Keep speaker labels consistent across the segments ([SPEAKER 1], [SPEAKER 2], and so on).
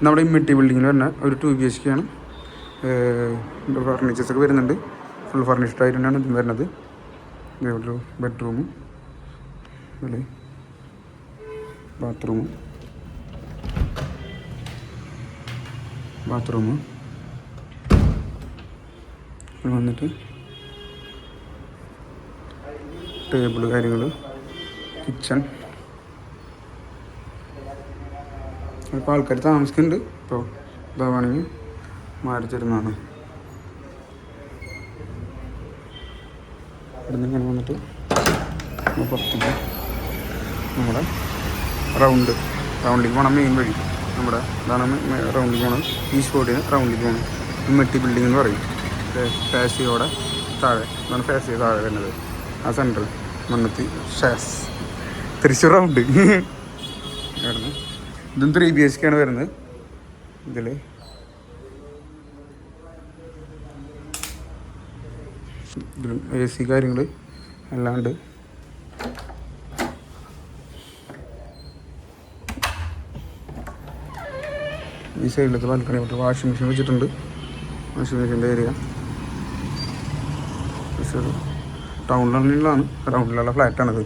[SPEAKER 1] നമ്മുടെ ഇമ്മിട്ടി ബിൽഡിങ്ങിൽ തന്നെ ഒരു 2 BHK ആണ്. ഫർണിച്ചേഴ്സൊക്കെ വരുന്നുണ്ട്. ഫുൾ ഫർണിഷ്ഡ് ആയിട്ട് തന്നെയാണ് ഇതും വരുന്നത്. ഒരു ബെഡ്റൂമും അല്ലേ ബാത്റൂമും വന്നിട്ട് ടേബിള് കാര്യങ്ങൾ, കിച്ചൺ. ഇപ്പോൾ ആൾക്കാർ താമസിക്കുന്നുണ്ട്. ഇപ്പോൾ ഇതാണെങ്കിൽ മാറി തരുന്നതാണ്. ഇവിടുന്ന് ഇങ്ങനെ വന്നിട്ട് പുറത്തേക്ക് നമ്മുടെ റൗണ്ടിലേക്ക് പോകണം. മെയിൻ വഴി നമ്മുടെ ഇതാണ് റൗണ്ടിലേക്ക് പോകണം. ഈ സ്പോട്ടിന് റൗണ്ടിലേക്ക് പോകണം. മെട്ടി ബിൽഡിംഗ് എന്ന് പറയും. ഫാസിയോടെ താഴെ ഇതാണ് ഫാസിയോ താഴെ വരുന്നത്. ആ സെൻറ്റർ മണ്ണത്തി ഷാസ് തൃശ്ശൂർ റൗണ്ട്. ഇതും 3 BHK ആണ് വരുന്നത്. ഇതിൽ AC കാര്യങ്ങൾ അല്ലാണ്ട് ഈ സൈഡിലത്തെ ബാൽക്കണി ആയിട്ട് വാഷിംഗ് മെഷീൻ വെച്ചിട്ടുണ്ട്. വാഷിംഗ് മെഷീൻ്റെ ഏരിയ ടൗണിലുള്ളതാണ്. ടൗണിലുള്ള ഫ്ലാറ്റാണിത്.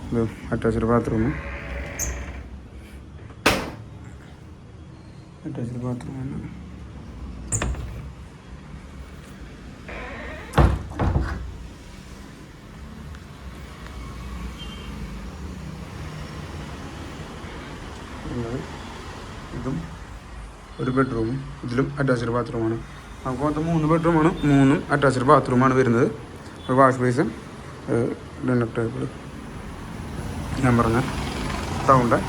[SPEAKER 1] ഇത് അറ്റാച്ച്ഡ് ബാത്റൂം ആണ്. ഇതും ഒരു ബെഡ്റൂമും ഇതിലും അറ്റാച്ച്ഡ് ബാത്റൂമാണ്. നമുക്ക് മൊത്തം 3 ബെഡ്റൂമാണ്. 3ഉം അറ്റാച്ച്ഡ് ബാത്റൂമാണ് വരുന്നത്. ഒരു വാഷ് ബേസിൻ, ഡിന്നർ ടേബിൾ, ഞാൻ പറഞ്ഞ ടൗണിൻ്റെ